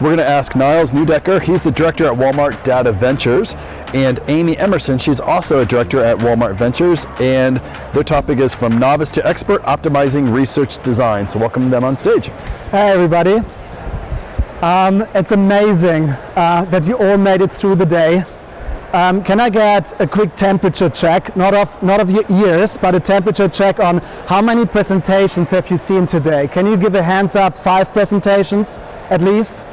We're going to ask Niles Neudecker, he's the director at Walmart Data Ventures, and Amy Emerson, she's also a director at Walmart Ventures, and their topic is From Novice to Expert, Optimizing Research Design. So welcome them on stage. Hey everybody. It's amazing that you all made it through the day. Can I get a quick temperature check, not of your ears, but a temperature check on how many presentations have you seen today? Can you give a hands up, 5 presentations at least?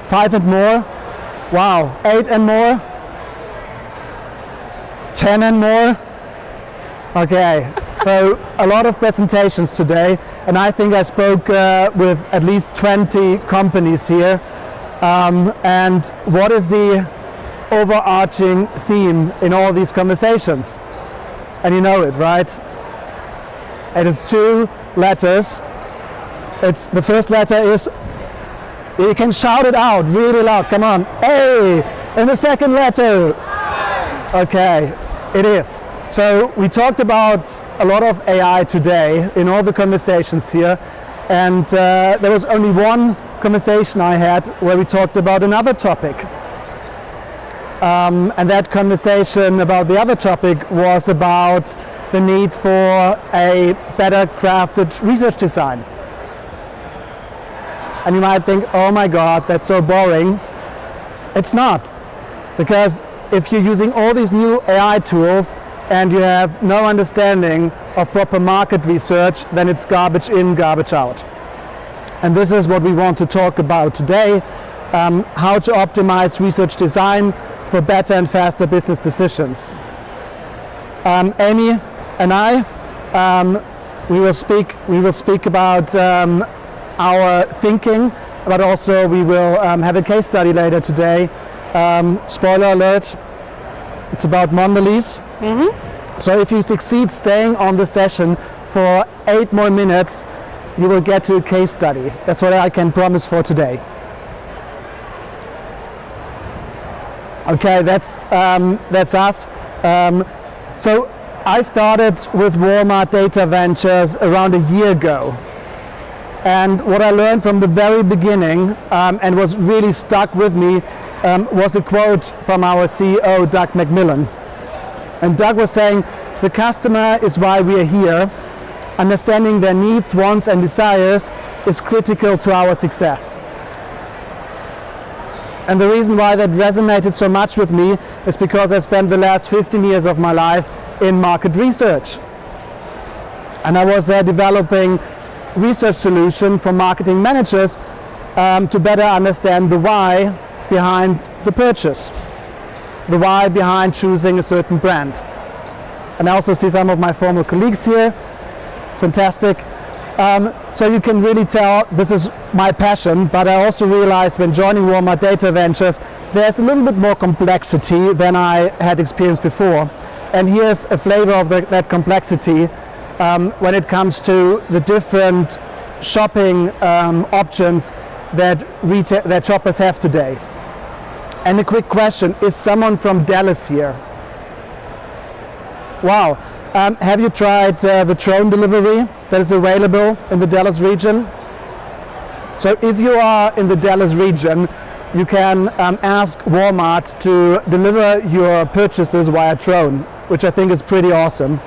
5 and more? Wow, 8 and more? 10 and more? Okay, so a lot of presentations today, and I think I spoke with at least 20 companies here. And what is the overarching theme in all these conversations? And you know it, right? It is 2 letters. The first letter is, you can shout it out really loud, come on, A! And the second letter, okay, it is. So we talked about a lot of AI today in all the conversations here, and there was only one conversation I had where we talked about another topic. And that conversation about the other topic was about the need for a better crafted research design. And you might think, oh my God, that's so boring. It's not, because if you're using all these new AI tools and you have no understanding of proper market research, then it's garbage in, garbage out. And this is what we want to talk about today, how to optimize research design for better and faster business decisions. Amy and I, we will speak about our thinking, but also we will have a case study later today. Spoiler alert, it's about Mondelez. So if you succeed staying on the session for 8 more minutes, you will get to a case study. That's what I can promise for today. Okay, that's us. So I started with Walmart Data Ventures around a year ago. And what I learned from the very beginning, and was really stuck with me, was a quote from our CEO, Doug McMillan. And Doug was saying, the customer is why we are here. Understanding their needs, wants, and desires is critical to our success. And the reason why that resonated so much with me is because I spent the last 15 years of my life in market research. And I was developing research solution for marketing managers to better understand the why behind the purchase, the why behind choosing a certain brand. And I also see some of my former colleagues here. It's fantastic. So you can really tell this is my passion, but I also realized when joining Walmart Data Ventures, there's a little bit more complexity than I had experienced before. And here's a flavor of that complexity when it comes to the different shopping options that shoppers have today. And a quick question, is someone from Dallas here? Wow. Have you tried the drone delivery that is available in the Dallas region? So if you are in the Dallas region, you can ask Walmart to deliver your purchases via drone, which I think is pretty awesome.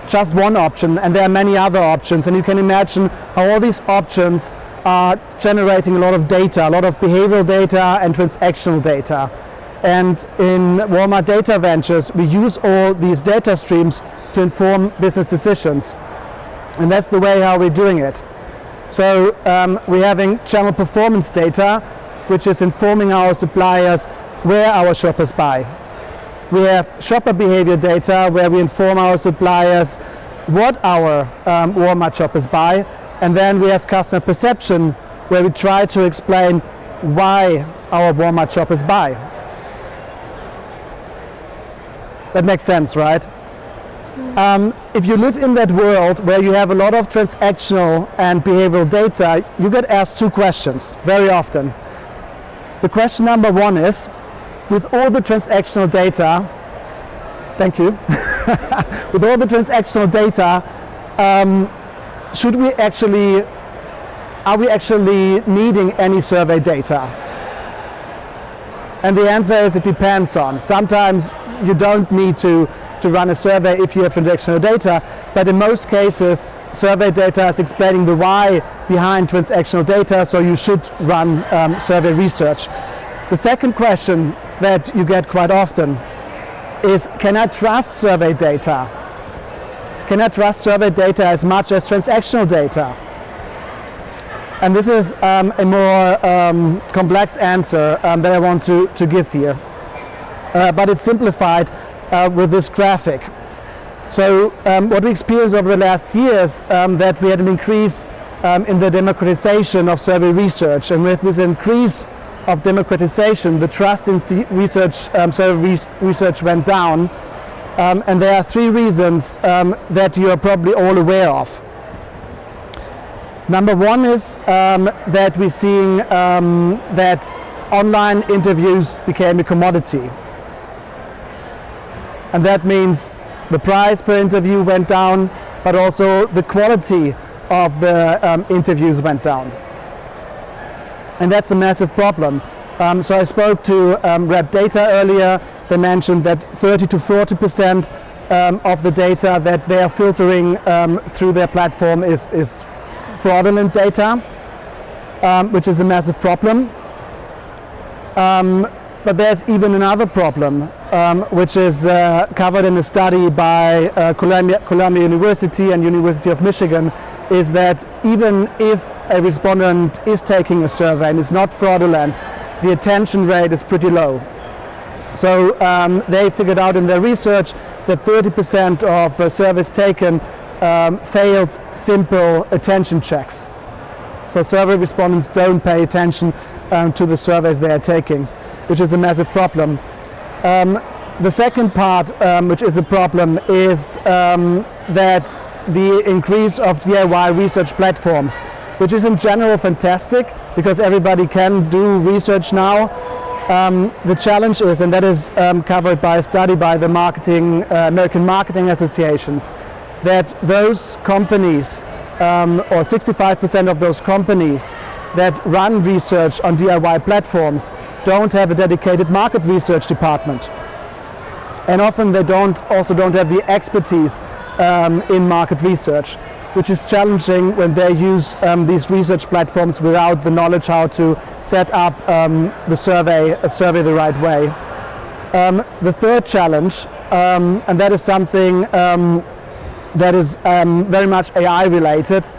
Just one option, and there are many other options, and you can imagine how all these options are generating a lot of data, a lot of behavioral data and transactional data. And in Walmart Data Ventures, we use all these data streams to inform business decisions. And that's the way how we're doing it. So we're having channel performance data, which is informing our suppliers where our shoppers buy. We have shopper behavior data, where we inform our suppliers what our Walmart shoppers buy. And then we have customer perception, where we try to explain why our Walmart shoppers buy. That makes sense, right? If you live in that world where you have a lot of transactional and behavioral data, you get asked 2 questions very often. The question number 1 is, with all the transactional data, thank you, with all the transactional data, should we actually are we actually needing any survey data? And the answer is it depends on. Sometimes you don't need to run a survey if you have transactional data, but in most cases survey data is explaining the why behind transactional data, so you should run survey research. The second question that you get quite often is, can I trust survey data? Can I trust survey data as much as transactional data? And this is a more complex answer that I want to give here. But it's simplified with this graphic. So what we experienced over the last years, that we had an increase in the democratization of survey research. And with this increase of democratization, the trust in survey research went down. And there are three reasons that you are probably all aware of. Number one is that we're seeing that online interviews became a commodity. And that means the price per interview went down, but also the quality of the interviews went down. And that's a massive problem. So I spoke to Rep Data earlier. They mentioned that 30 to 40% of the data that they are filtering through their platform is fraudulent data, which is a massive problem. But there's even another problem, which is covered in a study by Columbia University and University of Michigan, is that even if a respondent is taking a survey and is not fraudulent, the attention rate is pretty low. So they figured out in their research that 30% of surveys taken failed simple attention checks. So survey respondents don't pay attention to the surveys they are taking, which is a massive problem. The second part, which is a problem, is that the increase of DIY research platforms, which is in general fantastic because everybody can do research now. The challenge is, and that is covered by a study by the American Marketing Associations, that those companies, or 65% of those companies that run research on DIY platforms don't have a dedicated market research department. And often they also don't have the expertise in market research, which is challenging when they use these research platforms without the knowledge how to set up the survey the right way. The third challenge, and that is something that is very much AI related.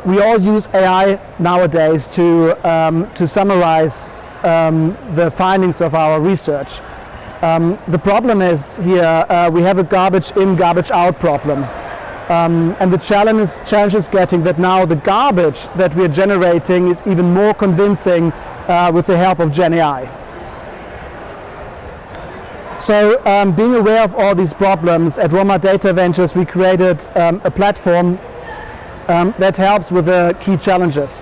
We all use AI nowadays to summarize the findings of our research. The problem is here we have a garbage in, garbage out problem. And the challenge is getting that now the garbage that we are generating is even more convincing with the help of Gen AI. So being aware of all these problems, at Walmart Data Ventures we created a platform that helps with the key challenges.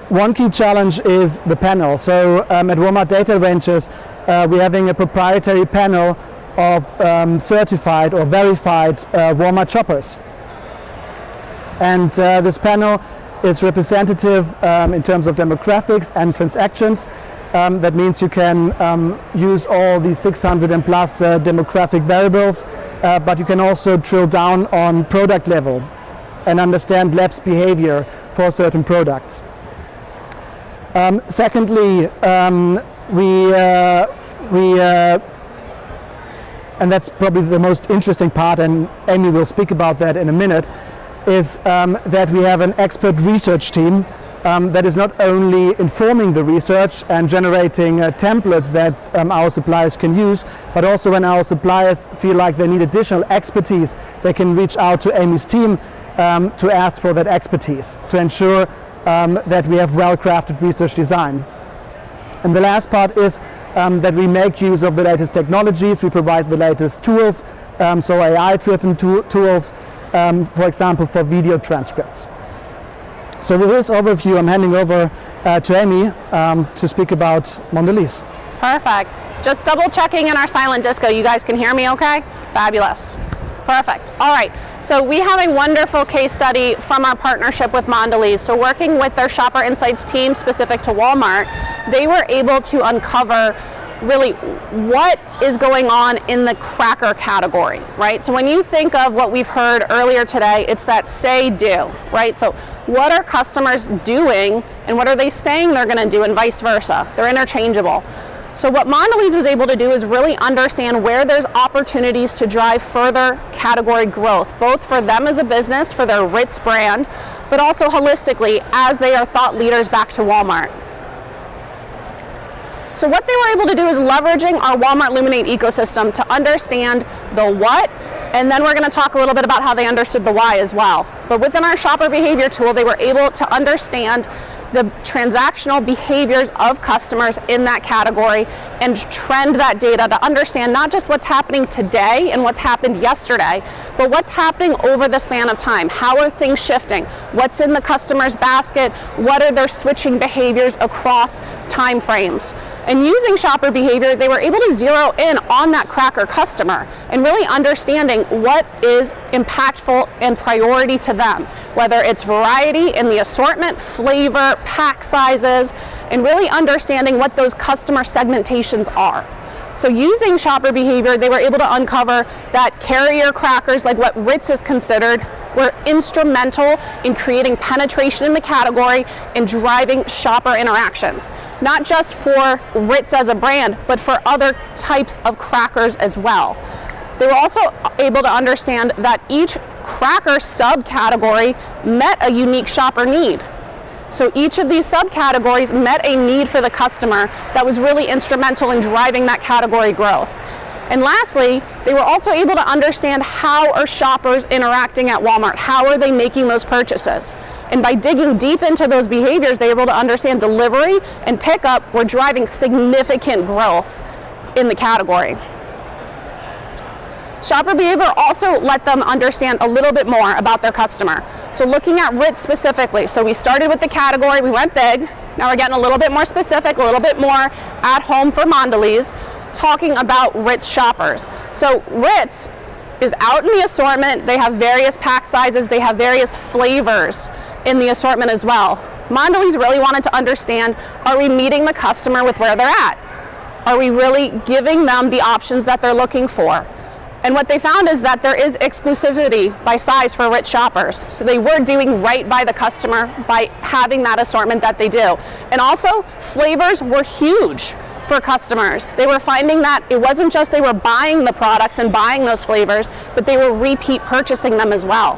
One key challenge is the panel. So at Walmart Data Ventures we're having a proprietary panel of certified or verified Walmart shoppers. And this panel is representative in terms of demographics and transactions. That means you can use all the 600 and plus demographic variables, but you can also drill down on product level and understand lapse behavior for certain products. Secondly, and that's probably the most interesting part, and Amy will speak about that in a minute, is that we have an expert research team that is not only informing the research and generating templates that our suppliers can use, but also when our suppliers feel like they need additional expertise, they can reach out to Amy's team to ask for that expertise, to ensure that we have well-crafted research design. And the last part is that we make use of the latest technologies. We provide the latest tools, so AI-driven tools, for example, for video transcripts. So with this overview, I'm handing over to Amy to speak about Mondelez. Perfect. Just double checking in our silent disco. You guys can hear me okay? Fabulous. Perfect. All right. So we have a wonderful case study from our partnership with Mondelez. So working with their Shopper Insights team specific to Walmart, they were able to uncover really what is going on in the cracker category, right? So when you think of what we've heard earlier today, it's that say do, right? So what are customers doing and what are they saying they're going to do, and vice versa. They're interchangeable. So what Mondelez was able to do is really understand where there's opportunities to drive further category growth, both for them as a business, for their Ritz brand, but also holistically as they are thought leaders back to Walmart. So what they were able to do is leveraging our Walmart Luminate ecosystem to understand the what, and then we're going to talk a little bit about how they understood the why as well. But within our shopper behavior tool, they were able to understand the transactional behaviors of customers in that category and trend that data to understand not just what's happening today and what's happened yesterday, but what's happening over the span of time. How are things shifting? What's in the customer's basket? What are their switching behaviors across time frames? And using shopper behavior, they were able to zero in on that cracker customer and really understanding what is impactful and priority to them, whether it's variety in the assortment, flavor, pack sizes, and really understanding what those customer segmentations are. So using shopper behavior, they were able to uncover that carrier crackers, like what Ritz is considered, were instrumental in creating penetration in the category and driving shopper interactions, not just for Ritz as a brand, but for other types of crackers as well. They were also able to understand that each cracker subcategory met a unique shopper need. So each of these subcategories met a need for the customer that was really instrumental in driving that category growth. And lastly, they were also able to understand how are shoppers interacting at Walmart? How are they making those purchases? And by digging deep into those behaviors, they were able to understand delivery and pickup were driving significant growth in the category. Shopper behavior also let them understand a little bit more about their customer. So looking at Ritz specifically, so we started with the category, we went big, now we're getting a little bit more specific, a little bit more at home for Mondelez, talking about Ritz shoppers. So Ritz is out in the assortment, they have various pack sizes, they have various flavors in the assortment as well. Mondelez really wanted to understand, are we meeting the customer with where they're at? Are we really giving them the options that they're looking for? And what they found is that there is exclusivity by size for Ritz shoppers. So they were doing right by the customer by having that assortment that they do. And also, flavors were huge for customers. They were finding that it wasn't just they were buying the products and buying those flavors, but they were repeat purchasing them as well.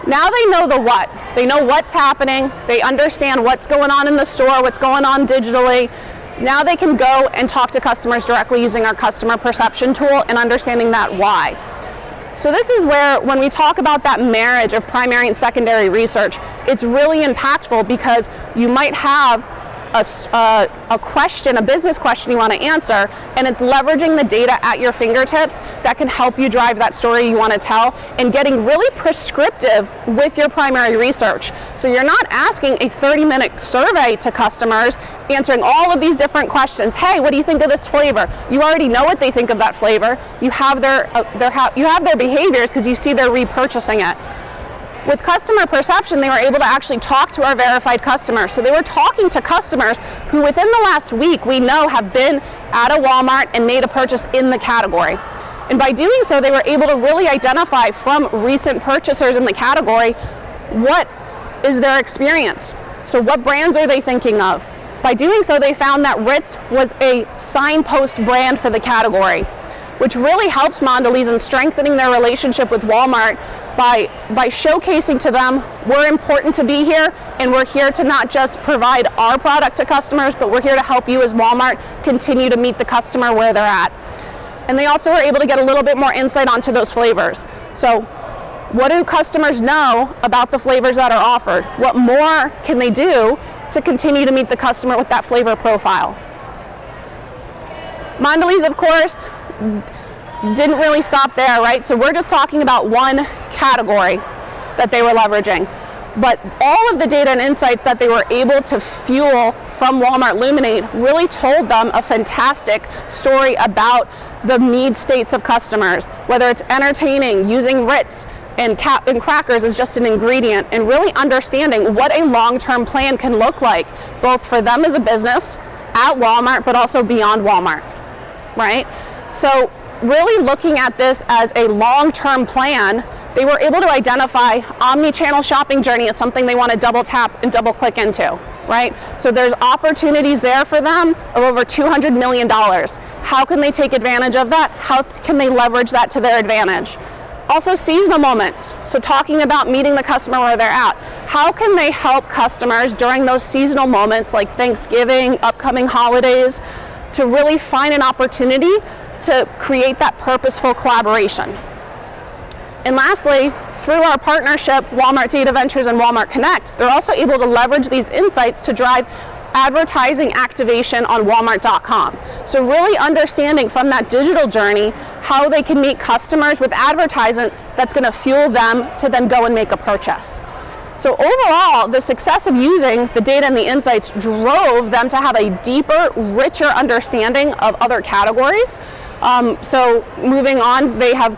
Now they know the what. They know what's happening. They understand what's going on in the store, what's going on digitally. Now they can go and talk to customers directly using our customer perception tool and understanding that why. So this is where, when we talk about that marriage of primary and secondary research, it's really impactful because you might have a question, a business question you want to answer, and it's leveraging the data at your fingertips that can help you drive that story you want to tell and getting really prescriptive with your primary research. So you're not asking a 30-minute survey to customers, answering all of these different questions. Hey, what do you think of this flavor? You already know what they think of that flavor. You have their behaviors because you see they're repurchasing it. With customer perception, they were able to actually talk to our verified customers. So they were talking to customers who within the last week we know have been at a Walmart and made a purchase in the category. And by doing so, they were able to really identify from recent purchasers in the category what is their experience. So what brands are they thinking of? By doing so, they found that Ritz was a signpost brand for the category, which really helps Mondelez in strengthening their relationship with Walmart by showcasing to them, we're important to be here, and we're here to not just provide our product to customers, but we're here to help you as Walmart continue to meet the customer where they're at. And they also were able to get a little bit more insight onto those flavors. So what do customers know about the flavors that are offered? What more can they do to continue to meet the customer with that flavor profile? Mondelez, of course, didn't really stop there, right? So we're just talking about one category that they were leveraging. But all of the data and insights that they were able to fuel from Walmart Luminate really told them a fantastic story about the need states of customers, whether it's entertaining, using Ritz and crackers as just an ingredient, and really understanding what a long-term plan can look like, both for them as a business, at Walmart, but also beyond Walmart, right? So really looking at this as a long-term plan, they were able to identify omni-channel shopping journey as something they want to double tap and double click into, right? So there's opportunities there for them of over $200 million. How can they take advantage of that? How can they leverage that to their advantage? Also seasonal moments, so talking about meeting the customer where they're at. How can they help customers during those seasonal moments like Thanksgiving, upcoming holidays, to really find an opportunity to create that purposeful collaboration? And lastly, through our partnership, Walmart Data Ventures and Walmart Connect, they're also able to leverage these insights to drive advertising activation on Walmart.com. So really understanding from that digital journey how they can meet customers with advertisements that's going to fuel them to then go and make a purchase. So overall, the success of using the data and the insights drove them to have a deeper, richer understanding of other categories. So moving on, they have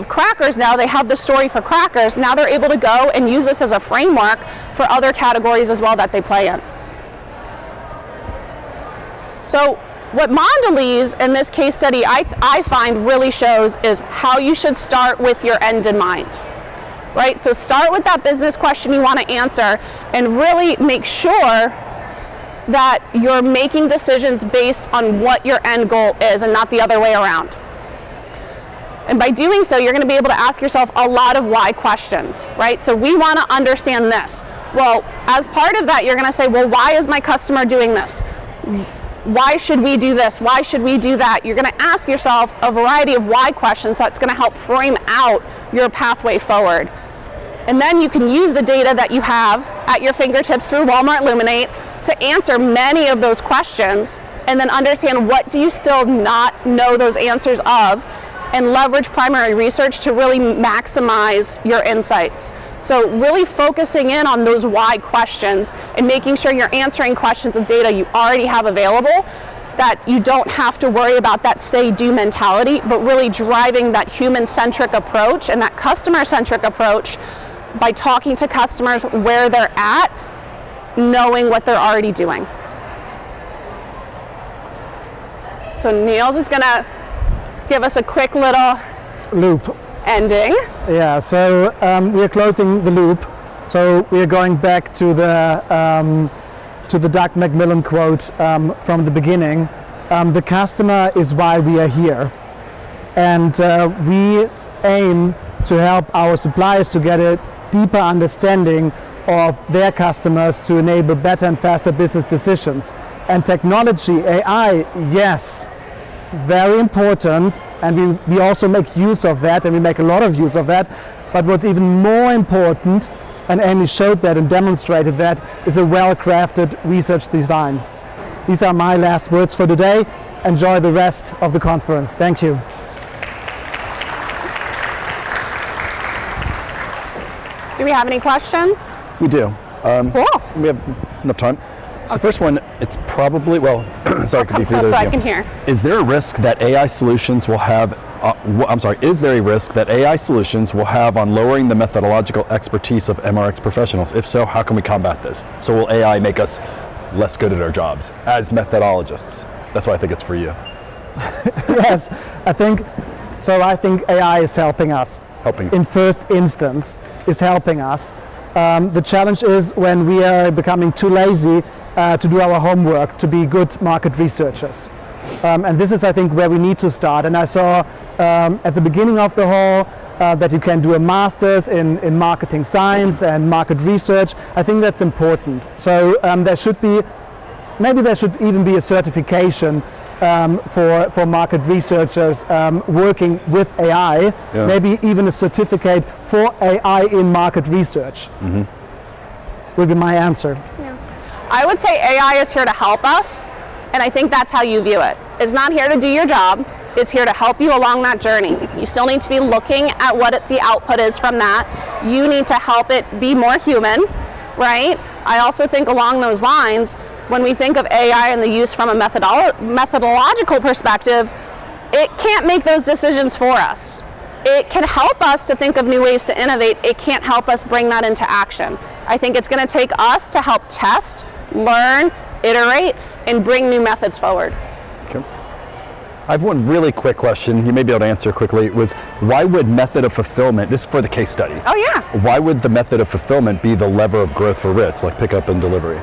crackers now, they have the story for crackers. Now they're able to go and use this as a framework for other categories as well that they play in. So what Mondelez in this case study I find really shows is how you should start with your end in mind, right? So start with that business question you want to answer and really make sure that you're making decisions based on what your end goal is and not the other way around. And by doing so, you're going to be able to ask yourself a lot of why questions, right? So we want to understand this. Well, as part of that, you're going to say, well, why is my customer doing this? Why should we do this? Why should we do that? You're going to ask yourself a variety of why questions that's going to help frame out your pathway forward. And then you can use the data that you have at your fingertips through Walmart Luminate to answer many of those questions and then understand what do you still not know those answers of, and leverage primary research to really maximize your insights. So really focusing in on those why questions and making sure you're answering questions with data you already have available, that you don't have to worry about that say-do mentality, but really driving that human-centric approach and that customer-centric approach by talking to customers where they're at, knowing what they're already doing. So Niels is gonna give us a quick little Loop. ending. Yeah, so we are closing the loop. So we are going back to the Doug Macmillan quote from the beginning. The customer is why we are here. And we aim to help our suppliers to get a deeper understanding of their customers to enable better and faster business decisions. And technology, AI, yes, very important, and we also make use of that, and we make a lot of use of that. But what's even more important, and Amy showed that and demonstrated that, is a well-crafted research design. These are my last words for today. Enjoy the rest of the conference. Thank you. Do we have any questions? We do. Cool. We have enough time. So the first one, it's probably, well, sorry, could be for either so of I you. can hear. Is there a risk that AI solutions will have, is there a risk that AI solutions will have on lowering the methodological expertise of MRX professionals? If so, how can we combat this? So will AI make us less good at our jobs as methodologists? That's why I think it's for you. Yes, I think AI is helping us. In first instance, is helping us. The challenge is when we are becoming too lazy to do our homework, to be good market researchers. And this is, I think, where we need to start. And I saw at the beginning of the hall that you can do a master's in marketing science and market research. I think that's important. So there should even be a certification for market researchers working with AI, maybe even a certificate for AI in market research. Would be my answer. Yeah. I would say AI is here to help us, and I think that's how you view it. It's not here to do your job, it's here to help you along that journey. You still need to be looking at what the output is from that. You need to help it be more human, right? I also think along those lines, when we think of AI and the use from a methodological perspective, it can't make those decisions for us. It can help us to think of new ways to innovate. It can't help us bring that into action. I think it's going to take us to help test, learn, iterate, and bring new methods forward. Okay. I have one really quick question. You may be able to answer quickly. It was, why would method of fulfillment, this is for the case study. Oh yeah. Why would the method of fulfillment be the lever of growth for Ritz, like pickup and delivery?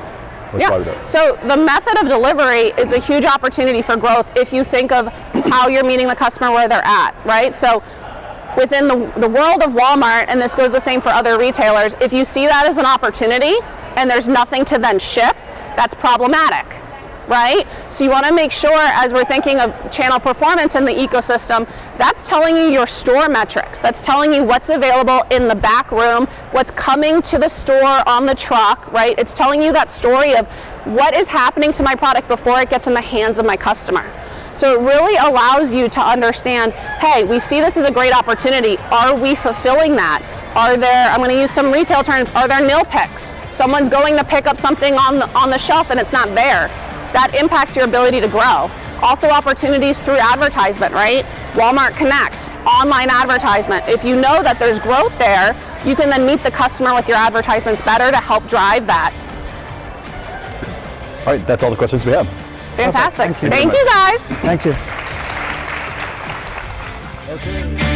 Why would that? So the method of delivery is a huge opportunity for growth if you think of how you're meeting the customer where they're at, right? So within the world of Walmart, and this goes the same for other retailers, if you see that as an opportunity and there's nothing to then ship, that's problematic, right? So you want to make sure, as we're thinking of channel performance in the ecosystem, that's telling you your store metrics. That's telling you what's available in the back room, what's coming to the store on the truck, right? It's telling you that story of what is happening to my product before it gets in the hands of my customer. So it really allows you to understand, hey, we see this as a great opportunity. Are we fulfilling that? Are there, I'm going to use some retail terms, are there nil picks? Someone's going to pick up something on the shelf and it's not there. That impacts your ability to grow. Also opportunities through advertisement, right? Walmart Connect, online advertisement. If you know that there's growth there, you can then meet the customer with your advertisements better to help drive that. All right, that's all the questions we have. Fantastic. Thank you. Thank you guys. Thank you. Okay.